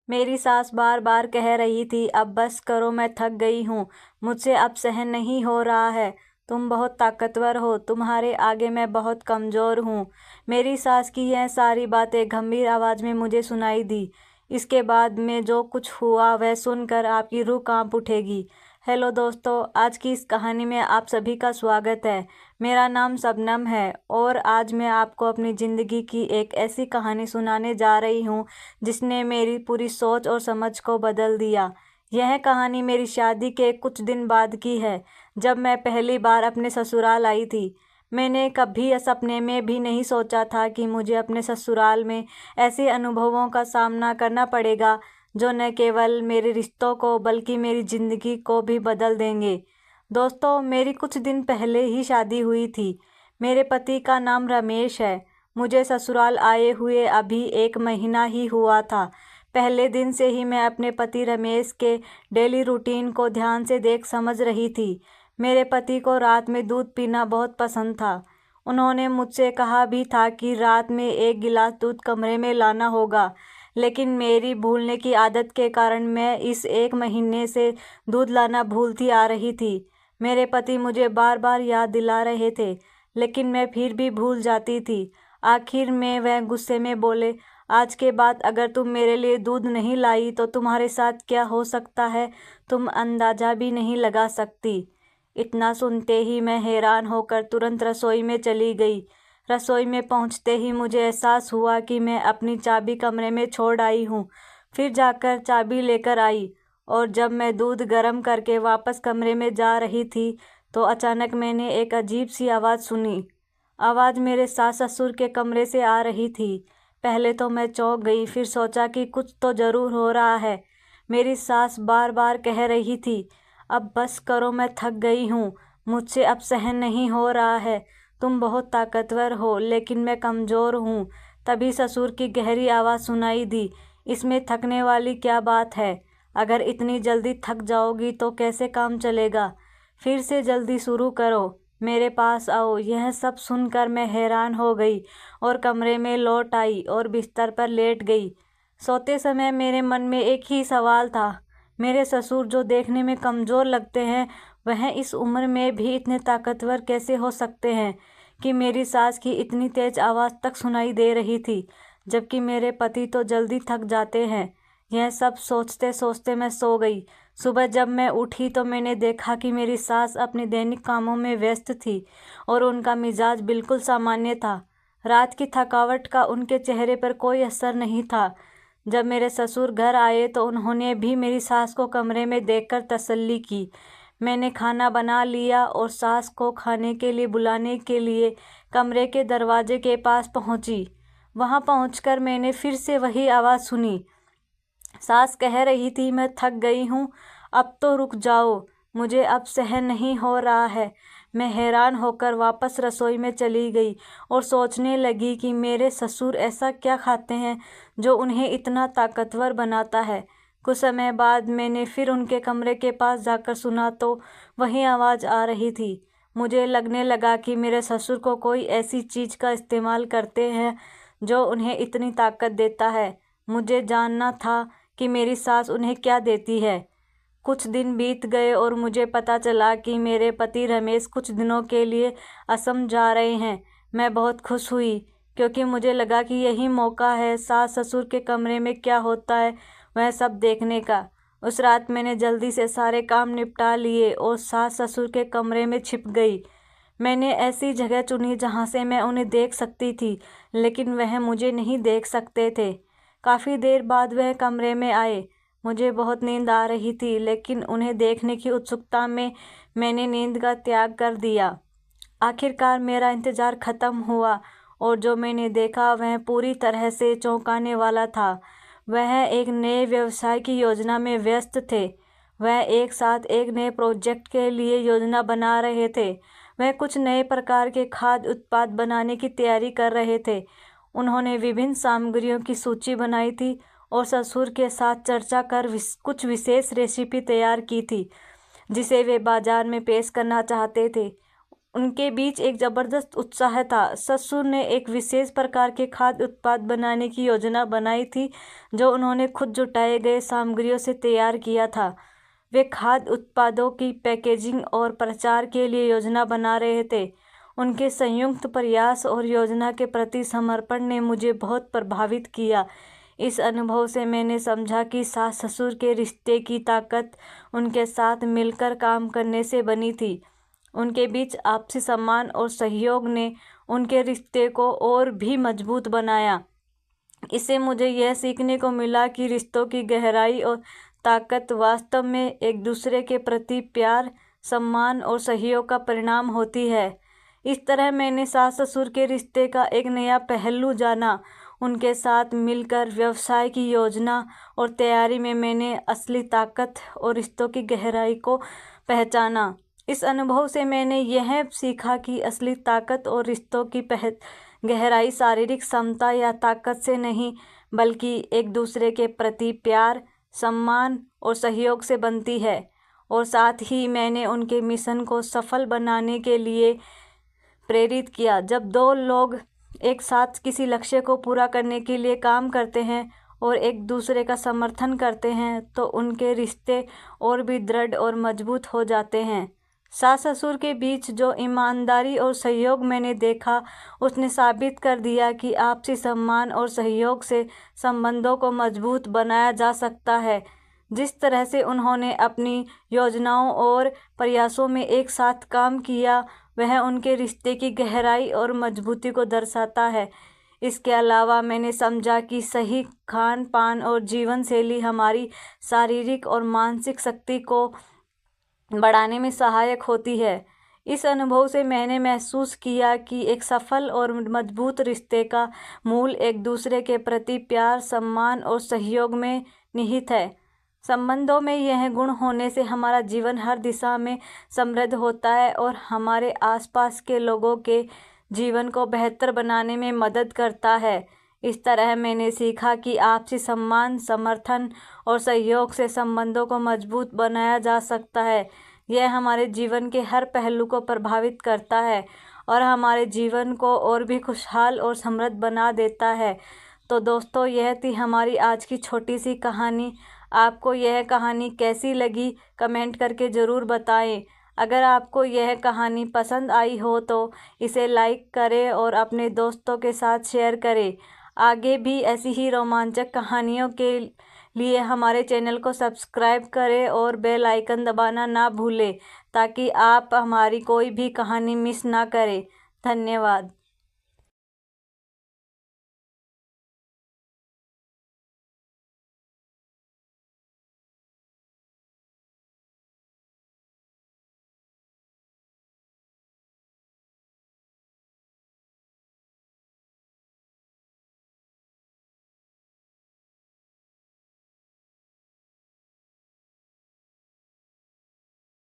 मेरी सास बार बार कह रही थी, अब बस करो, मैं थक गई हूँ, मुझसे अब सहन नहीं हो रहा है। तुम बहुत ताकतवर हो, तुम्हारे आगे मैं बहुत कमज़ोर हूँ। मेरी सास की यह सारी बातें गंभीर आवाज़ में मुझे सुनाई दी। इसके बाद में जो कुछ हुआ वह सुनकर आपकी रूह कांप उठेगी। हेलो दोस्तों, आज की इस कहानी में आप सभी का स्वागत है। मेरा नाम शबनम है और आज मैं आपको अपनी ज़िंदगी की एक ऐसी कहानी सुनाने जा रही हूँ जिसने मेरी पूरी सोच और समझ को बदल दिया। यह कहानी मेरी शादी के कुछ दिन बाद की है, जब मैं पहली बार अपने ससुराल आई थी। मैंने कभी सपने में भी नहीं सोचा था कि मुझे अपने ससुराल में ऐसे अनुभवों का सामना करना पड़ेगा जो न केवल मेरे रिश्तों को बल्कि मेरी ज़िंदगी को भी बदल देंगे। दोस्तों, मेरी कुछ दिन पहले ही शादी हुई थी। मेरे पति का नाम रमेश है। मुझे ससुराल आए हुए अभी 1 महीना ही हुआ था। पहले दिन से ही मैं अपने पति रमेश के डेली रूटीन को ध्यान से देख समझ रही थी। मेरे पति को रात में दूध पीना बहुत पसंद था। उन्होंने मुझसे कहा भी था कि रात में 1 गिलास दूध कमरे में लाना होगा, लेकिन मेरी भूलने की आदत के कारण मैं इस 1 महीने से दूध लाना भूलती आ रही थी। मेरे पति मुझे बार बार याद दिला रहे थे, लेकिन मैं फिर भी भूल जाती थी। आखिर में वह गुस्से में बोले, आज के बाद अगर तुम मेरे लिए दूध नहीं लाई तो तुम्हारे साथ क्या हो सकता है तुम अंदाज़ा भी नहीं लगा सकती। इतना सुनते ही मैं हैरान होकर तुरंत रसोई में चली गई। रसोई में पहुंचते ही मुझे एहसास हुआ कि मैं अपनी चाबी कमरे में छोड़ आई हूँ। फिर जाकर चाबी लेकर आई और जब मैं दूध गर्म करके वापस कमरे में जा रही थी तो अचानक मैंने एक अजीब सी आवाज़ सुनी। आवाज़ मेरे सास ससुर के कमरे से आ रही थी। पहले तो मैं चौंक गई, फिर सोचा कि कुछ तो ज़रूर हो रहा है। मेरी सास बार बार कह रही थी, अब बस करो, मैं थक गई हूँ, मुझसे अब सहन नहीं हो रहा है। तुम बहुत ताकतवर हो, लेकिन मैं कमज़ोर हूँ। तभी ससुर की गहरी आवाज़ सुनाई दी, इसमें थकने वाली क्या बात है? अगर इतनी जल्दी थक जाओगी तो कैसे काम चलेगा? फिर से जल्दी शुरू करो, मेरे पास आओ। यह सब सुनकर मैं हैरान हो गई और कमरे में लौट आई और बिस्तर पर लेट गई। सोते समय मेरे मन में एक ही सवाल था, मेरे ससुर जो देखने में कमज़ोर लगते हैं, वह इस उम्र में भी इतने ताकतवर कैसे हो सकते हैं कि मेरी सास की इतनी तेज़ आवाज़ तक सुनाई दे रही थी, जबकि मेरे पति तो जल्दी थक जाते हैं। यह सब सोचते सोचते मैं सो गई। सुबह जब मैं उठी तो मैंने देखा कि मेरी सास अपने दैनिक कामों में व्यस्त थी और उनका मिजाज बिल्कुल सामान्य था। रात की थकावट का उनके चेहरे पर कोई असर नहीं था। जब मेरे ससुर घर आए तो उन्होंने भी मेरी सास को कमरे में देखकर तसल्ली की। मैंने खाना बना लिया और सास को खाने के लिए बुलाने के लिए कमरे के दरवाजे के पास पहुंची। वहां पहुंचकर मैंने फिर से वही आवाज़ सुनी। सास कह रही थी, मैं थक गई हूँ, अब तो रुक जाओ, मुझे अब सहन नहीं हो रहा है। मैं हैरान होकर वापस रसोई में चली गई और सोचने लगी कि मेरे ससुर ऐसा क्या खाते हैं जो उन्हें इतना ताकतवर बनाता है। कुछ समय बाद मैंने फिर उनके कमरे के पास जाकर सुना तो वही आवाज़ आ रही थी। मुझे लगने लगा कि मेरे ससुर को कोई ऐसी चीज़ का इस्तेमाल करते हैं जो उन्हें इतनी ताकत देता है। मुझे जानना था कि मेरी सास उन्हें क्या देती है। कुछ दिन बीत गए और मुझे पता चला कि मेरे पति रमेश कुछ दिनों के लिए असम जा रहे हैं। मैं बहुत खुश हुई क्योंकि मुझे लगा कि यही मौका है सास ससुर के कमरे में क्या होता है वह सब देखने का। उस रात मैंने जल्दी से सारे काम निपटा लिए और सास ससुर के कमरे में छिप गई। मैंने ऐसी जगह चुनी जहाँ से मैं उन्हें देख सकती थी, लेकिन वह मुझे नहीं देख सकते थे। काफ़ी देर बाद वह कमरे में आए। मुझे बहुत नींद आ रही थी, लेकिन उन्हें देखने की उत्सुकता में मैंने नींद का त्याग कर दिया। आखिरकार मेरा इंतज़ार ख़त्म हुआ और जो मैंने देखा वह पूरी तरह से चौंकाने वाला था। वह एक नए व्यवसाय की योजना में व्यस्त थे। वह एक साथ एक नए प्रोजेक्ट के लिए योजना बना रहे थे। वह कुछ नए प्रकार के खाद्य उत्पाद बनाने की तैयारी कर रहे थे। उन्होंने विभिन्न सामग्रियों की सूची बनाई थी और ससुर के साथ चर्चा कर कुछ विशेष रेसिपी तैयार की थी जिसे वे बाजार में पेश करना चाहते थे। उनके बीच एक जबरदस्त उत्साह था। ससुर ने एक विशेष प्रकार के खाद्य उत्पाद बनाने की योजना बनाई थी जो उन्होंने खुद जुटाए गए सामग्रियों से तैयार किया था। वे खाद्य उत्पादों की पैकेजिंग और प्रचार के लिए योजना बना रहे थे। उनके संयुक्त प्रयास और योजना के प्रति समर्पण ने मुझे बहुत प्रभावित किया। इस अनुभव से मैंने समझा कि सास ससुर के रिश्ते की ताकत उनके साथ मिलकर काम करने से बनी थी। उनके बीच आपसी सम्मान और सहयोग ने उनके रिश्ते को और भी मजबूत बनाया। इससे मुझे यह सीखने को मिला कि रिश्तों की गहराई और ताकत वास्तव में एक दूसरे के प्रति प्यार, सम्मान और सहयोग का परिणाम होती है। इस तरह मैंने सास ससुर के रिश्ते का एक नया पहलू जाना। उनके साथ मिलकर व्यवसाय की योजना और तैयारी में मैंने असली ताकत और रिश्तों की गहराई को पहचाना। इस अनुभव से मैंने यह सीखा कि असली ताकत और रिश्तों की गहराई शारीरिक क्षमता या ताकत से नहीं, बल्कि एक दूसरे के प्रति प्यार, सम्मान और सहयोग से बनती है। और साथ ही मैंने उनके मिशन को सफल बनाने के लिए प्रेरित किया। जब दो लोग एक साथ किसी लक्ष्य को पूरा करने के लिए काम करते हैं और एक दूसरे का समर्थन करते हैं तो उनके रिश्ते और भी दृढ़ और मजबूत हो जाते हैं। सास ससुर के बीच जो ईमानदारी और सहयोग मैंने देखा, उसने साबित कर दिया कि आपसी सम्मान और सहयोग से संबंधों को मजबूत बनाया जा सकता है। जिस तरह से उन्होंने अपनी योजनाओं और प्रयासों में एक साथ काम किया, वह उनके रिश्ते की गहराई और मजबूती को दर्शाता है। इसके अलावा मैंने समझा कि सही खान पान और जीवन शैली हमारी शारीरिक और मानसिक शक्ति को बढ़ाने में सहायक होती है। इस अनुभव से मैंने महसूस किया कि एक सफल और मजबूत रिश्ते का मूल एक दूसरे के प्रति प्यार, सम्मान और सहयोग में निहित है। संबंधों में यह गुण होने से हमारा जीवन हर दिशा में समृद्ध होता है और हमारे आसपास के लोगों के जीवन को बेहतर बनाने में मदद करता है। इस तरह मैंने सीखा कि आपसी सम्मान, समर्थन और सहयोग से संबंधों को मजबूत बनाया जा सकता है। यह हमारे जीवन के हर पहलू को प्रभावित करता है और हमारे जीवन को और भी खुशहाल और समृद्ध बना देता है। तो दोस्तों, यह थी हमारी आज की छोटी सी कहानी। आपको यह कहानी कैसी लगी कमेंट करके ज़रूर बताएं। अगर आपको यह कहानी पसंद आई हो तो इसे लाइक करें और अपने दोस्तों के साथ शेयर करें। आगे भी ऐसी ही रोमांचक कहानियों के लिए हमारे चैनल को सब्सक्राइब करें और बेल आइकन दबाना ना भूलें ताकि आप हमारी कोई भी कहानी मिस ना करें। धन्यवाद।